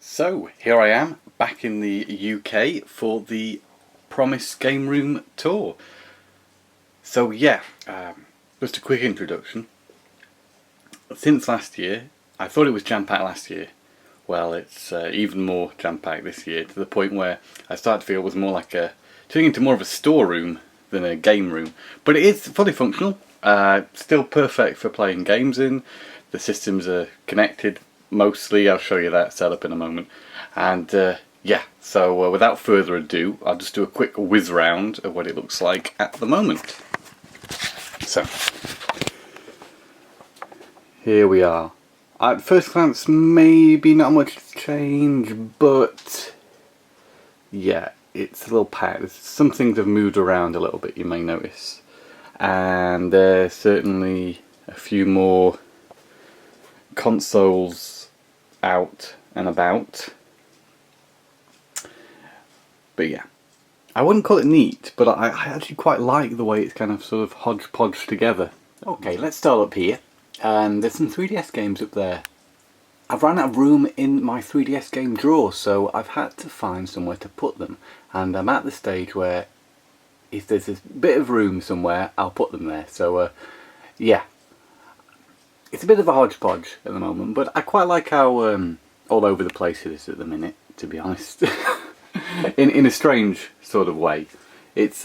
So here I am back in the UK for the Promise Game Room tour. So yeah, just a quick introduction. Since last year, I thought it was jam-packed last year. Well, it's even more jam-packed this year, to the point where I started to feel it was more like turning into more of a storeroom than a game room. But it is fully functional, still perfect for playing games in. The systems are connected mostly. I'll show you that setup in a moment. And yeah, so without further ado, I'll just do a quick whiz round of what it looks like at the moment. So here we are. At first glance, maybe not much change, but yeah, it's a little packed. Some things have moved around a little bit, you may notice. And there's certainly a few more consoles out and about. But yeah, I wouldn't call it neat, but I actually quite like the way it's kind of sort of hodgepodge together. Okay, let's start up here. And there's some 3DS games up there. I've run out of room in my 3DS game drawer, so I've had to find somewhere to put them. And I'm at the stage where if there's a bit of room somewhere, I'll put them there. So yeah, it's a bit of a hodgepodge at the moment, but I quite like how all over the place it is at the minute, to be honest. in a strange sort of way. It's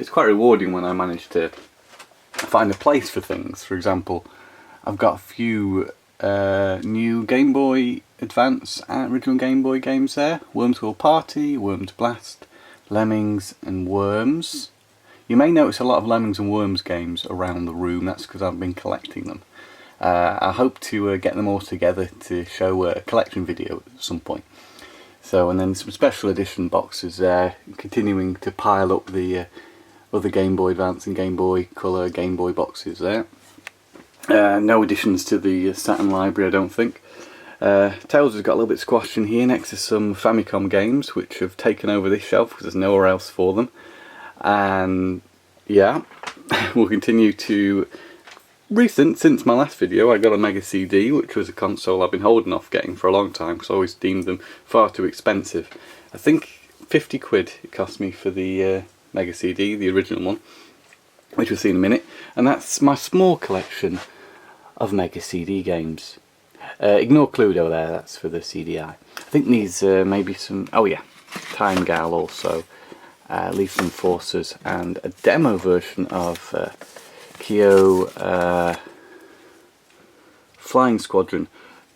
quite rewarding when I manage to find a place for things. For example, I've got a few new Game Boy Advance and original Game Boy games there. Worms World Party, Worms Blast, Lemmings and Worms. You may notice a lot of Lemmings and Worms games around the room. That's because I've been collecting them. I hope to get them all together to show a collection video at some point. So, and then some special edition boxes there, continuing to pile up the other Game Boy Advance and Game Boy Color Game Boy boxes there. No additions to the Saturn library, I don't think. Tales has got a little bit squashed in here next to some Famicom games which have taken over this shelf because there's nowhere else for them. And yeah, we'll continue to... Since my last video, I got a Mega CD, which was a console I've been holding off getting for a long time because I always deemed them far too expensive. I think 50 quid it cost me for the Mega CD, the original one, which we'll see in a minute. And that's my small collection of Mega CD games. Ignore Cluedo there, that's for the CDI. I think these maybe some... oh yeah, Time Gal also, Leaf Enforcers, and a demo version of Kyo Flying Squadron.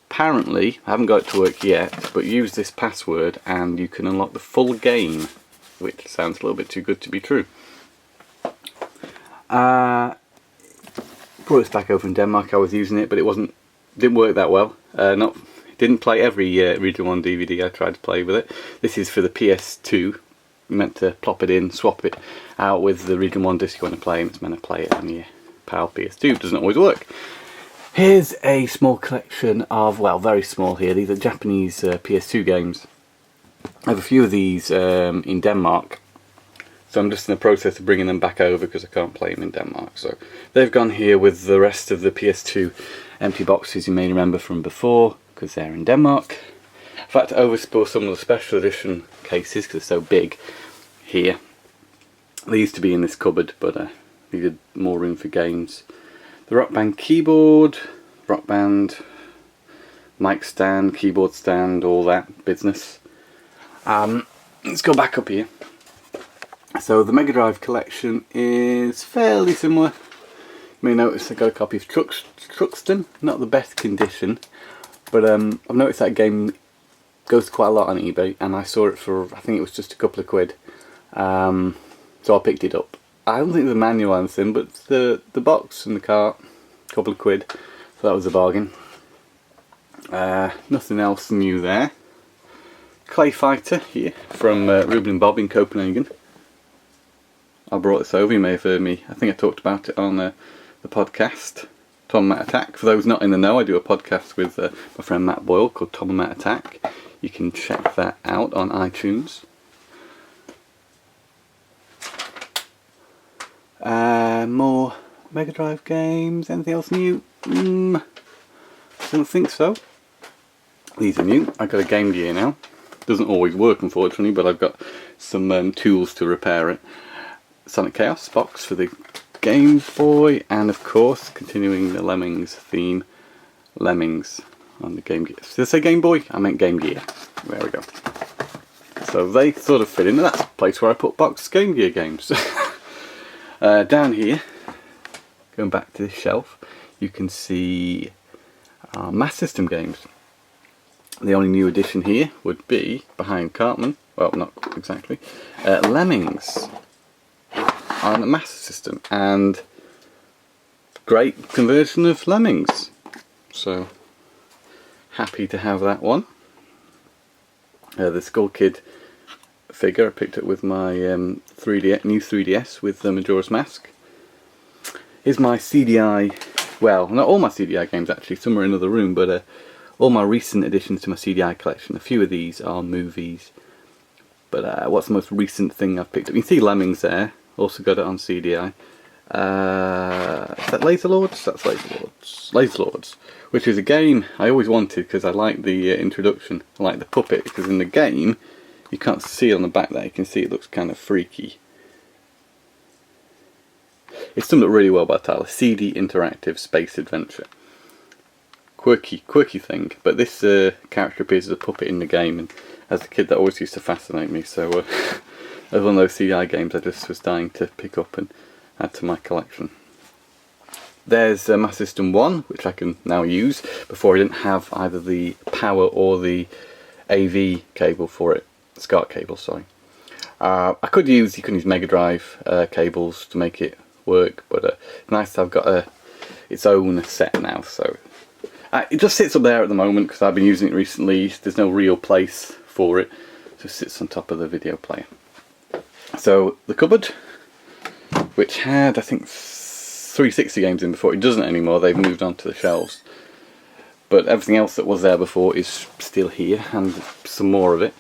Apparently, I haven't got it to work yet, but use this password and you can unlock the full game, which sounds a little bit too good to be true. Brought this back over from Denmark. I was using it, but didn't work that well. Didn't play every Region 1 DVD I tried to play with it. This is for the PS2. You meant to plop it in, swap it out with the Region 1 disc you want to play, and it's meant to play it on your PAL PS2. It doesn't always work. Here's a small collection of, well, very small here. These are Japanese PS2 games. I have a few of these in Denmark. So I'm just in the process of bringing them back over because I can't play them in Denmark. So they've gone here with the rest of the PS2 empty boxes you may remember from before because they're in Denmark. In fact, I oversaw some of the special edition cases because they're so big here. They used to be in this cupboard, but needed more room for games. The Rock Band keyboard, Rock Band mic stand, keyboard stand, all that business. Let's go back up here. So the Mega Drive collection is fairly similar. You may notice I got a copy of Truxton, not the best condition, but I've noticed that game goes quite a lot on eBay, and I saw it for, I think it was just a couple of quid, so I picked it up. I don't think there's a manual or anything, but the box and the cart, a couple of quid, so that was a bargain. Nothing else new there. Clay Fighter here from Ruben and Bob in Copenhagen. I brought this over, you may have heard me, I think I talked about it on the podcast, Tom Matt Attack. For those not in the know, I do a podcast with my friend Matt Boyle called Tom Matt Attack. You can check that out on iTunes. More Mega Drive games, anything else new? Don't think so. These are new. I've got a Game Gear now. Doesn't always work, unfortunately, but I've got some tools to repair it. Sonic Chaos box for the Game Boy, and of course, continuing the Lemmings theme, Lemmings on the Game Gear. Did I say Game Boy? I meant Game Gear. There we go. So they sort of fit in. That's the place where I put boxed Game Gear games. Down here, going back to this shelf, you can see Master System games. The only new addition here would be, behind Cartman, well not exactly, Lemmings on the Master System, and great conversion of Lemmings. So happy to have that one. The Skull Kid figure I picked up with my new 3DS with the Majora's Mask. Here's my CDI, well not all my CDI games actually, some are in another room, but all my recent additions to my CDI collection. A few of these are movies, but what's the most recent thing I've picked up? You can see Lemmings there, also got it on CDI. Is that Laser Lords? That's Laser Lords. Laser Lords, which is a game I always wanted because I like the introduction. I like the puppet, because in the game, you can't see it on the back there, you can see it looks kind of freaky. It's summed up really well by the title, CD Interactive Space Adventure. Quirky thing, but this character appears as a puppet in the game, and as a kid that always used to fascinate me, so as one of those CDI games I just was dying to pick up and add to my collection. There's Master System 1, which I can now use. Before I didn't have either the power or the AV cable for it, SCART cable, sorry. You can use Mega Drive cables to make it work, but it's nice to have got its own set now, so it just sits up there at the moment because I've been using it recently. There's no real place for it. It just sits on top of the video player. So the cupboard, which had I think 360 games in before, it doesn't anymore, they've moved on to the shelves. But everything else that was there before is still here, and some more of it.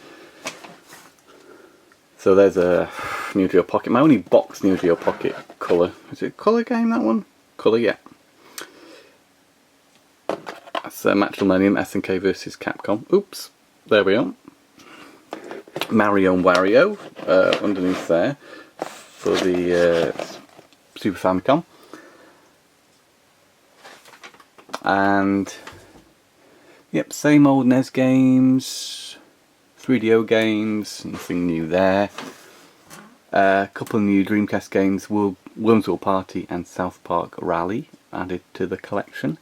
So there's a Neo Geo Pocket, my only box Neo Geo Pocket colour. Is it a colour game, that one? Colour, yeah. That's Match Millennium SNK versus Capcom. Oops, there we are. Mario and Wario underneath there for the Super Famicom. And yep, same old NES games, 3DO games, nothing new there. A couple of new Dreamcast games, Worms Will Party and South Park Rally added to the collection.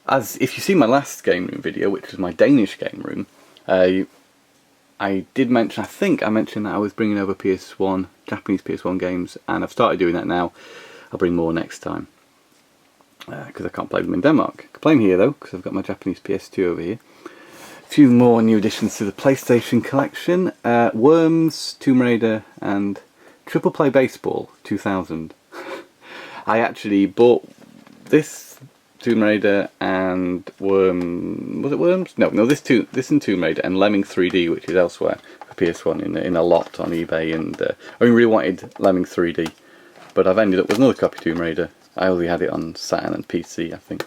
As if you see my last game room video, which was my Danish game room, I did mention, I think I mentioned that I was bringing over PS1, Japanese PS1 games, and I've started doing that now. I'll bring more next time, because I can't play them in Denmark. I can play them here though, because I've got my Japanese PS2 over here. A few more new additions to the PlayStation collection. Worms, Tomb Raider, and Triple Play Baseball 2000. I actually bought this Tomb Raider and was it Worms? No, this and Tomb Raider and Lemming 3D, which is elsewhere for PS1 in a lot on eBay, and I really wanted Lemming 3D, but I've ended up with another copy of Tomb Raider. I only had it on Saturn and PC, I think.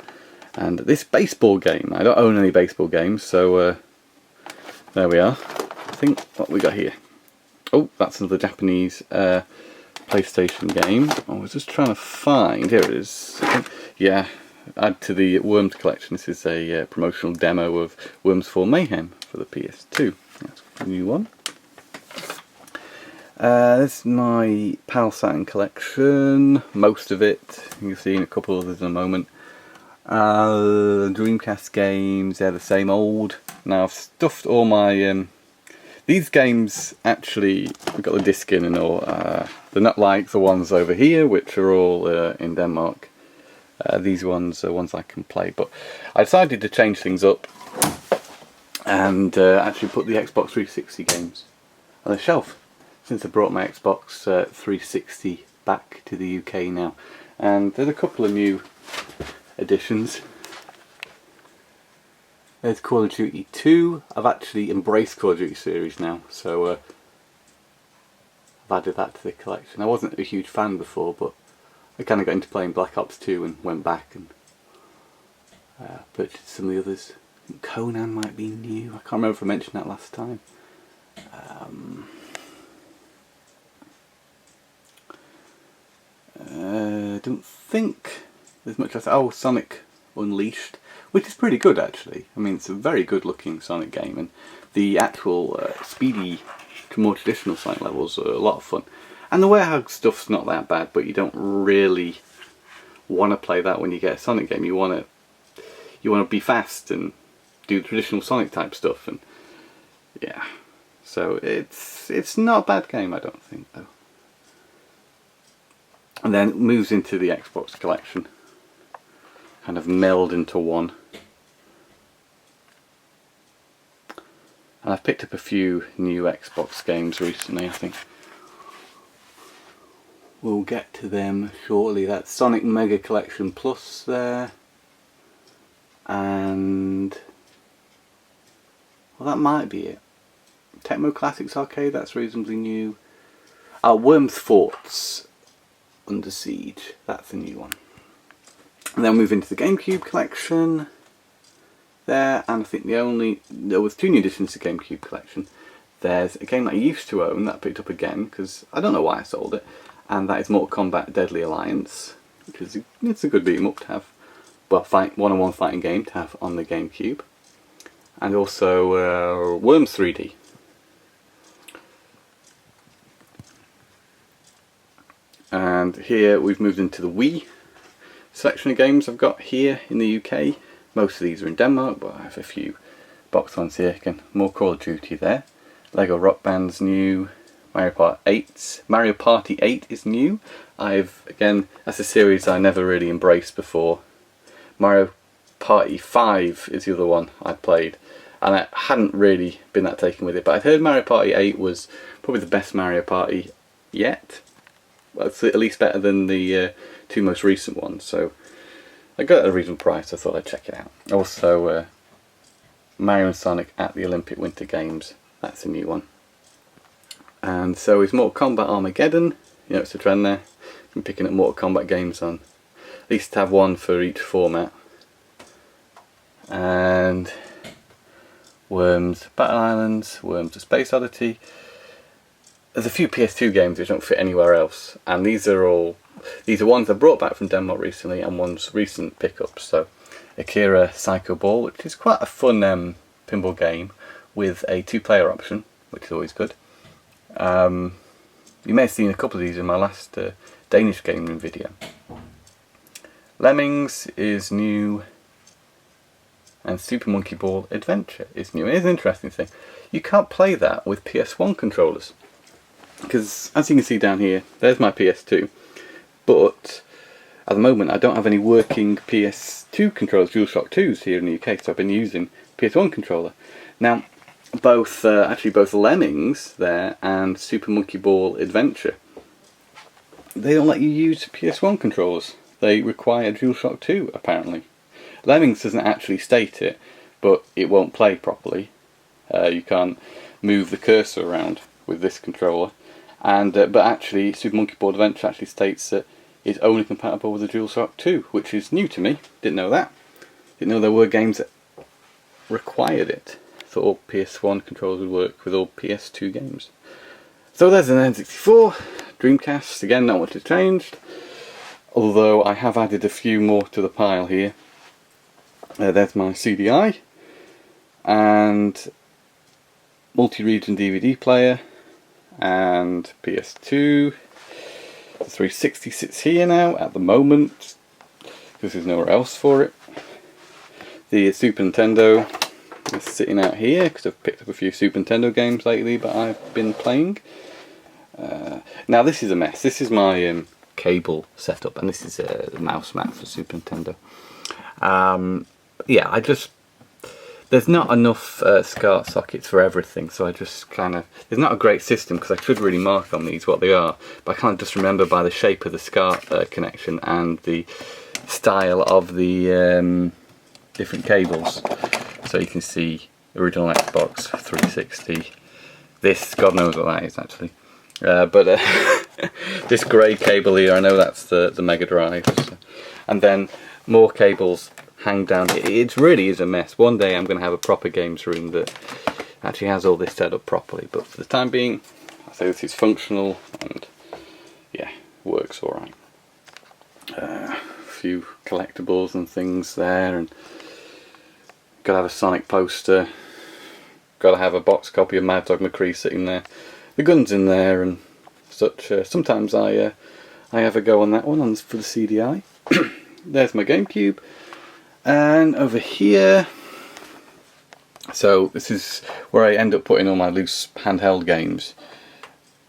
And this baseball game, I don't own any baseball games, so there we are. I think what we got here. Oh, that's another Japanese PlayStation game. I was just trying to find, here it is. Yeah. Add to the Worms collection. This is a promotional demo of Worms 4 Mayhem for the PS2. That's a new one. This is my PAL Saturn collection, most of it. You'll see in a couple others in a moment. Dreamcast games, they're the same old. Now I've stuffed all my these games, actually we've got the disc in and all. They're not like the ones over here, which are all in Denmark. These ones are ones I can play, but I decided to change things up and actually put the Xbox 360 games on the shelf, since I brought my Xbox 360 back to the UK now. And there's a couple of new additions. There's Call of Duty 2. I've actually embraced Call of Duty series now, so I've added that to the collection. I wasn't a huge fan before, but I kind of got into playing Black Ops 2 and went back and purchased some of the others. Conan might be new. I can't remember if I mentioned that last time. Don't think there's much else. Oh, Sonic Unleashed, which is pretty good actually. I mean, it's a very good looking Sonic game, and the actual speedy, more traditional Sonic levels are a lot of fun. And the warehouse stuff's not that bad, but you don't really want to play that when you get a Sonic game. You want to be fast and do traditional Sonic type stuff, and yeah. So it's not a bad game, I don't think, though. And then it moves into the Xbox collection, kind of meld into one. And I've picked up a few new Xbox games recently, I think. We'll get to them shortly. That's Sonic Mega Collection Plus there. And well, that might be it. Tecmo Classics Arcade, that's reasonably new. Worms Forts Under Siege, that's a new one. And then we'll move into the GameCube collection there, and I think there was 2 new additions to the GameCube collection. There's a game that I used to own that I picked up again, because I don't know why I sold it, and that is Mortal Kombat Deadly Alliance, which is it's a good beat 'em up to have, well, one-on-one fighting game to have on the GameCube. And also Worms 3D. And here we've moved into the Wii selection of games I've got here in the UK. Most of these are in Denmark, but I have a few box ones here. Again, more Call of Duty there. Lego Rock Band's new. Mario Party 8 is new. Again, that's a series I never really embraced before. Mario Party 5 is the other one I played, and I hadn't really been that taken with it, but I'd heard Mario Party 8 was probably the best Mario Party yet. Well, it's at least better than the 2 most recent ones, so I got it at a reasonable price, so I thought I'd check it out. Also, Mario and Sonic at the Olympic Winter Games, that's a new one. And so is Mortal Kombat Armageddon. You know, it's a trend there. I'm picking up Mortal Kombat games on, at least have one for each format. And Worms Battle Islands, Worms The Space Oddity. There's a few PS2 games which don't fit anywhere else, and these are ones I brought back from Denmark recently and one's recent pickups. So Akira Psycho Ball, which is quite a fun pinball game with a 2-player option, which is always good. You may have seen a couple of these in my last Danish gaming video. Lemmings is new, and Super Monkey Ball Adventure is new. It is an interesting thing. You can't play that with PS1 controllers, because as you can see down here, there's my PS2, but at the moment I don't have any working PS2 controllers, DualShock 2s here in the UK, so I've been using PS1 controller. Now, both Lemmings there and Super Monkey Ball Adventure, they don't let you use PS1 controllers. They require DualShock 2 apparently. Lemmings doesn't actually state it, but it won't play properly. You can't move the cursor around with this controller, and but actually Super Monkey Ball Adventure actually states that it's only compatible with the DualShock 2, which is new to me. Didn't know that. Didn't know there were games that required it. Thought all PS1 controllers would work with all PS2 games. So there's an N64, Dreamcast, again not much has changed, although I have added a few more to the pile here. There's my CDI, and multi-region DVD player, and PS2. The 360 sits here now at the moment, because there's nowhere else for it. The Super Nintendo is sitting out here because I've picked up a few Super Nintendo games lately that I've been playing. Now this is a mess. This is my cable setup, and this is the mouse mat for Super Nintendo. Yeah, there's not enough SCART sockets for everything, so I just there's not a great system, because I should really mark on these what they are, but I can't just remember by the shape of the SCART connection and the style of the different cables. So you can see original Xbox 360, this, God knows what that is actually, but this grey cable here, I know that's the Mega Drive, and then more cables hang down here. It really is a mess. One day I'm going to have a proper games room that actually has all this set up properly, but for the time being I say this is functional and yeah, works alright. A few collectibles and things there, and gotta have a Sonic poster, gotta have a box copy of Mad Dog McCree sitting there, the gun's in there and such. Sometimes I have a go on that one for the CDI. There's my GameCube, and over here, so this is where I end up putting all my loose handheld games.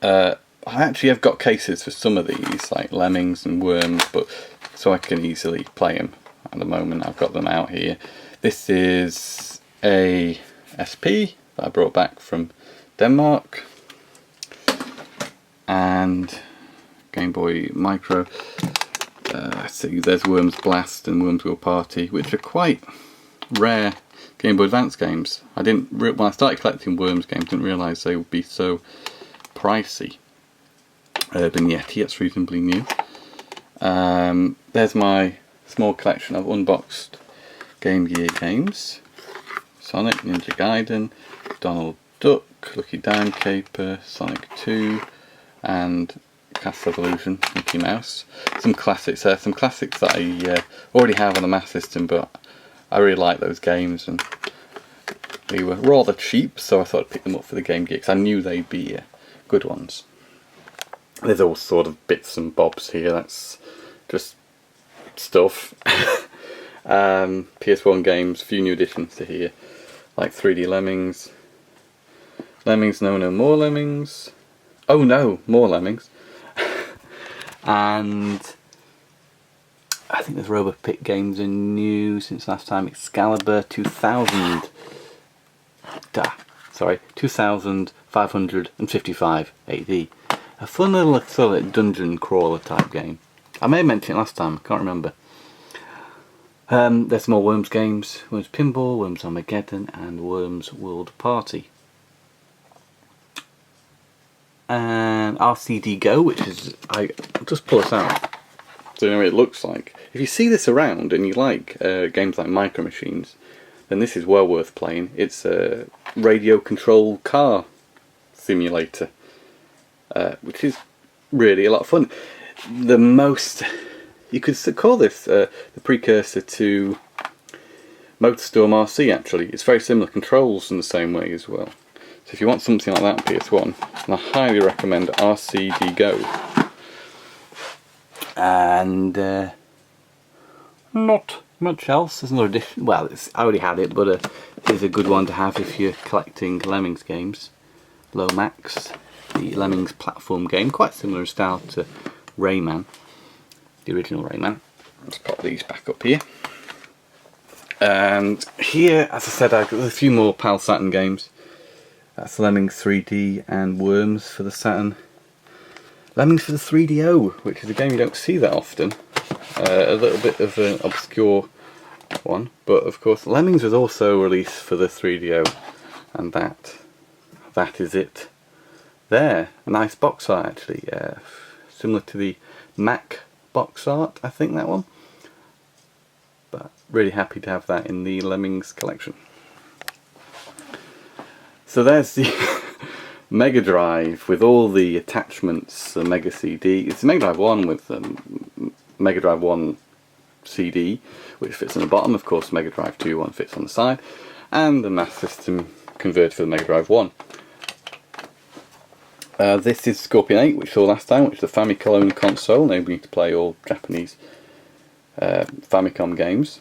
I actually have got cases for some of these, like Lemmings and Worms, but so I can easily play them. At the moment I've got them out here. This is a SP that I brought back from Denmark, and Game Boy Micro. See, there's Worms Blast and Worms World Party, which are quite rare Game Boy Advance games. When I started collecting Worms games, I didn't realise they would be so pricey. Urban Yeti, that's reasonably new. There's my small collection of unboxed Game Gear games. Sonic, Ninja Gaiden, Donald Duck, Lucky Dime Caper, Sonic 2, and Castle Evolution, Mickey Mouse. Some classics there, some classics that I already have on the Master System, but I really like those games, and they were rather cheap, so I thought I'd pick them up for the Game Gear, because I knew they'd be good ones. There's all sort of bits and bobs here, that's just stuff. PS1 games, a few new additions to here, like 3D Lemmings, Lemmings No More Lemmings, oh no, more Lemmings, and I think there's RoboPit games are new since last time. Excalibur 2555 AD. A fun little sort of dungeon crawler type game. I may have mentioned it last time, I can't remember. There's some more Worms games. Worms Pinball, Worms Armageddon, and Worms World Party. And RCD Go, which is, I'll just pull this out so you know what it looks like. If you see this around and you like games like Micro Machines, then this is well worth playing. It's a radio controlled car simulator, which is really a lot of fun. You could call this the precursor to MotorStorm RC actually. It's very similar controls in the same way as well. So if you want something like that on PS1, then I highly recommend RCD Go. And not much else. There's another edition. Well, I already had it, but it is a good one to have if you're collecting Lemmings games. Lomax, the Lemmings platform game, quite similar in style to Rayman, the original Rayman. Let's pop these back up here. And here, as I said, I've got a few more PAL Saturn games. That's Lemmings 3D and Worms for the Saturn. Lemmings for the 3DO, which is a game you don't see that often. A little bit of an obscure one, but of course Lemmings was also released for the 3DO, and that is it there. A nice box art actually, similar to the Mac box art, I think, that one. But really happy to have that in the Lemmings collection. So there's the Mega Drive with all the attachments, the Mega CD. It's the Mega Drive 1 with the Mega Drive 1 CD, which fits on the bottom. Of course, Mega Drive 2 one fits on the side, and the Master System converted for the Mega Drive 1. This is Scorpion 8, which we saw last time, which is the Famicom console, enabling you to play all Japanese Famicom games.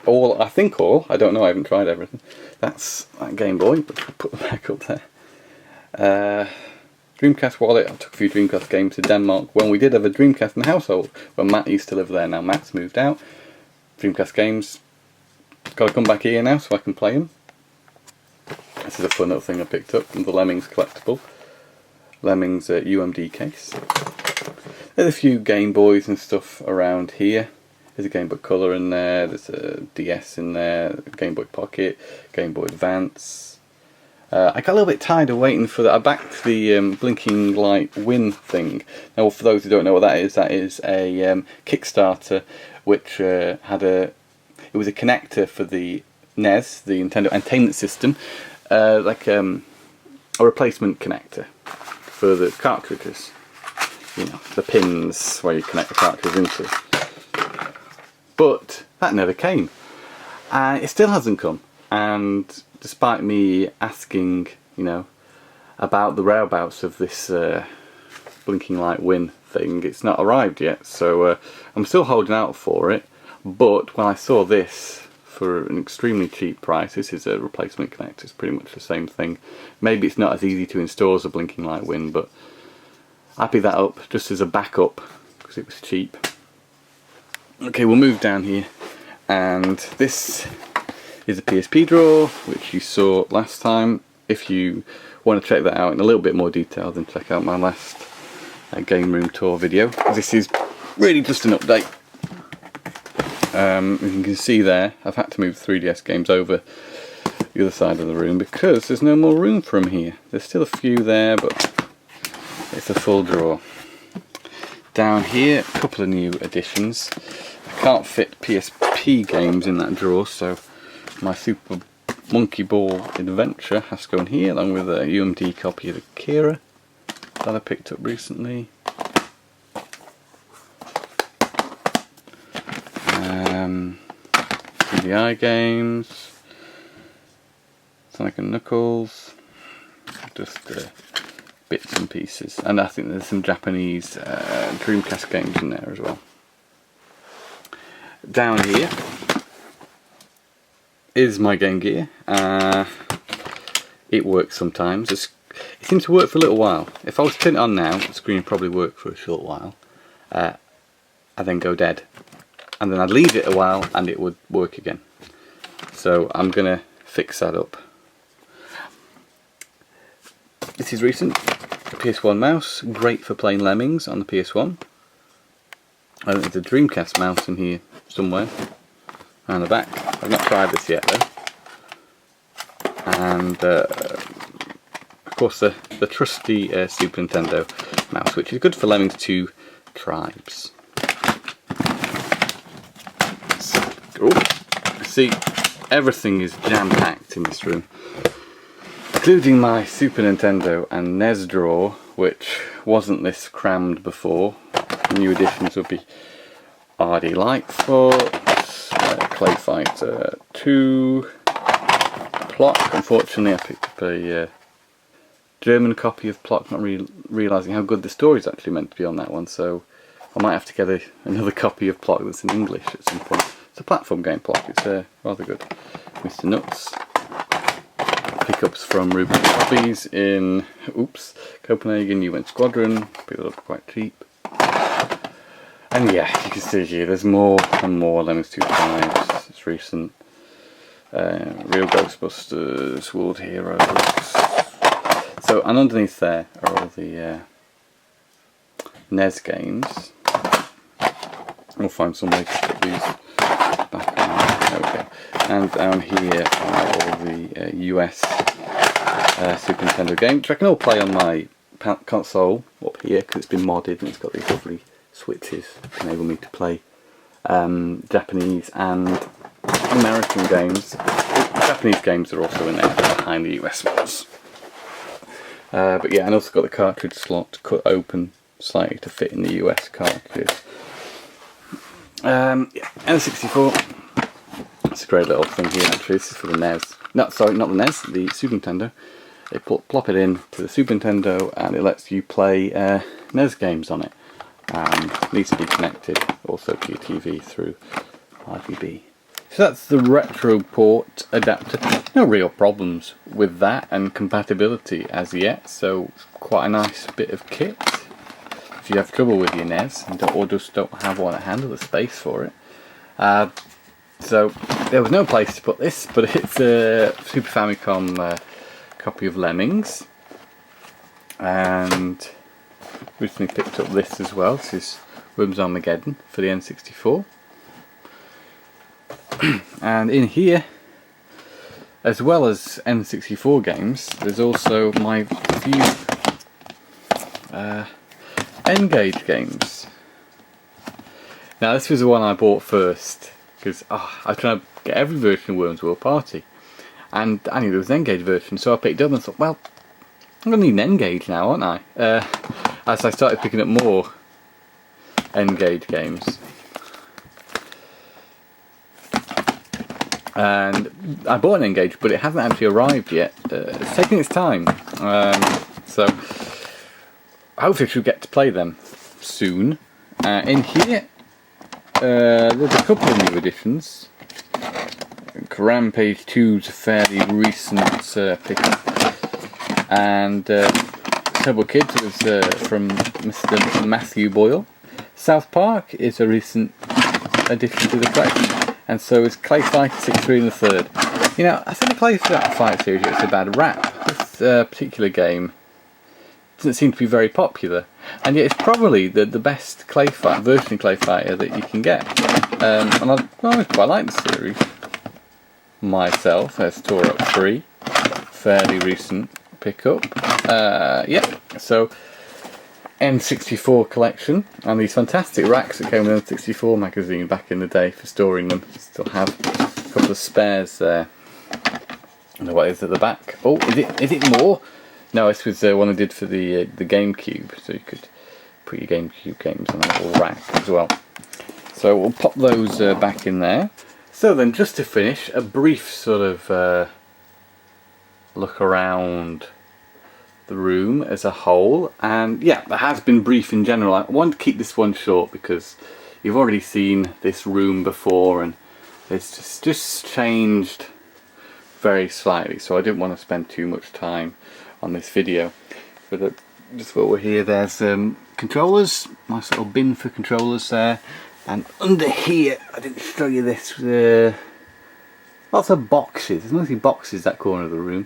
I think all, I don't know, I haven't tried everything. That's that Game Boy, but we'll put them back up there. Dreamcast wallet, I took a few Dreamcast games to Denmark when we did have a Dreamcast in the household, when Matt used to live there. Now Matt's moved out. Dreamcast games, gotta come back here now so I can play them. This is a fun little thing I picked up from the Lemmings collectible. Lemmings UMD case. There's a few Game Boys and stuff around here. There's a Game Boy Color in there, there's a DS in there, Game Boy Pocket, Game Boy Advance, I got a little bit tired of waiting for that. I backed the blinking light win thing. Now, for those who don't know what that is a Kickstarter which it was a connector for the NES, the Nintendo Entertainment System, like a replacement connector for the cartridges. You know, the pins where you connect the cartridge into. But that never came. And it still hasn't come. And despite me asking, you know, about the whereabouts of this blinking light win thing, it's not arrived yet. So I'm still holding out for it. But when I saw this for an extremely cheap price, this is a replacement connector, it's pretty much the same thing. Maybe it's not as easy to install as a blinking light win, but I picked that up just as a backup because it was cheap. Okay, we'll move down here, and this is a PSP drawer which you saw last time. If you want to check that out in a little bit more detail, then check out my last game room tour video. This is really just an update. As you can see there, I've had to move 3DS games over the other side of the room because there's no more room for them here. There's still a few there, but it's a full drawer. Down here, a couple of new additions. I can't fit PSP games in that drawer, so my Super Monkey Ball Adventure has to go in here, along with a UMD copy of Akira that I picked up recently. CDI games, Sonic and Knuckles, just bits and pieces, and I think there's some Japanese Dreamcast games in there as well. Down here is my Game Gear. It works sometimes. It seems to work for a little while. If I was to turn it on now, the screen would probably work for a short while. I'd then go dead. And then I'd leave it a while and it would work again. So I'm going to fix that up. This is recent. A PS1 mouse, great for playing Lemmings on the PS1. I think there's a Dreamcast mouse in here somewhere. And the back. I've not tried this yet though. And of course the trusty Super Nintendo mouse, which is good for Lemmings 2 Tribes. See, everything is jam-packed in this room, including my Super Nintendo and NES drawer, which wasn't this crammed before. New additions would be RD Lightfoot, Clay Fighter 2, Plock. Unfortunately I picked up a German copy of Plock, not realising how good the story is actually meant to be on that one, so I might have to get another copy of Plock that's in English at some point. It's a platform game, Plock, it's rather good. Mr. Nuts. Pickups from Ruben Hobbies in Copenhagen, UN Squadron, picked it up quite cheap. And yeah, you can see here there's more and more Lemmings 2 Tribes. It's recent. Real Ghostbusters, World Heroes. So, and underneath there are all the NES games. We'll find some way to put these back on. There we go. And down here are all the US Super Nintendo games, which I can all play on my console up here because it's been modded and it's got these lovely switches to enable me to play Japanese and American games. Japanese games are also in there behind the US ones. But yeah, and also got the cartridge slot cut open slightly to fit in the US cartridges. Yeah, N64. It's a great little thing here actually. This is for the NES. No, sorry, not the NES, the Super Nintendo. They plop it in to the Super Nintendo and it lets you play NES games on it. It needs to be connected also to your TV through RGB. So that's the RetroPort adapter. No real problems with that and compatibility as yet, so quite a nice bit of kit. If you have trouble with your NES or just don't have one at hand or the space for it. So there was no place to put this, but it's a Super Famicom copy of Lemmings. And recently picked up this as well. This is Worms Armageddon for the N64. And in here as well as N64 games, there's also my few N-Gage games. Now this was the one I bought first, because I was trying to get every version of Worms World Party. And I knew there was an N-Gage version, so I picked it up and thought, well, I'm going to need an N-Gage now, aren't I? As I started picking up more N-Gage games. And I bought an N-Gage, but it hasn't actually arrived yet. It's taking its time. So hopefully I should get to play them soon. In here, there's a couple of new additions. Rampage 2's a fairly recent pickup. And Turbo Kids was from Mr. Matthew Boyle. South Park is a recent addition to the collection, and so is Clay Fighter 63 and the Third. You know, I think the Clay Fighter series gets a bad rap. This particular game doesn't seem to be very popular, and yet it's probably the best version of Clay Fighter that you can get. And I quite like the series myself. There's Tore Up 3, fairly recent pickup. Yeah, so N64 collection, and these fantastic racks that came with the N64 magazine back in the day for storing them. Still have a couple of spares there. I don't know what is at the back. Oh, is it more? No, this was one I did for the GameCube, so you could put your GameCube games on a little rack as well. So we'll pop those back in there. So then, just to finish, a brief sort of look around the room as a whole, and yeah, that has been brief in general. I want to keep this one short because you've already seen this room before and it's just changed very slightly, so I didn't want to spend too much time on this video. But just while we're here, there's controllers, nice little bin for controllers there, and under here, I didn't show you this, lots of boxes. There's mostly boxes that corner of the room.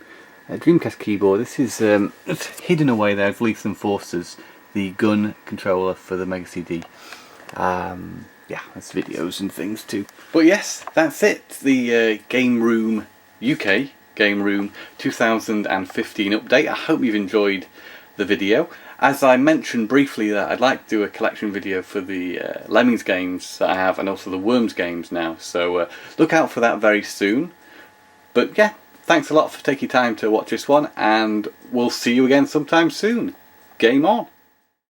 Dreamcast keyboard. This is it's hidden away there. It's Lethal Enforcers, the gun controller for the Mega CD. Yeah, there's videos and things too. But yes, that's it. The Game Room UK Game Room 2015 update. I hope you've enjoyed the video. As I mentioned briefly, that I'd like to do a collection video for the Lemmings games that I have, and also the Worms games now. So look out for that very soon. But yeah. Thanks a lot for taking time to watch this one, and we'll see you again sometime soon. Game on!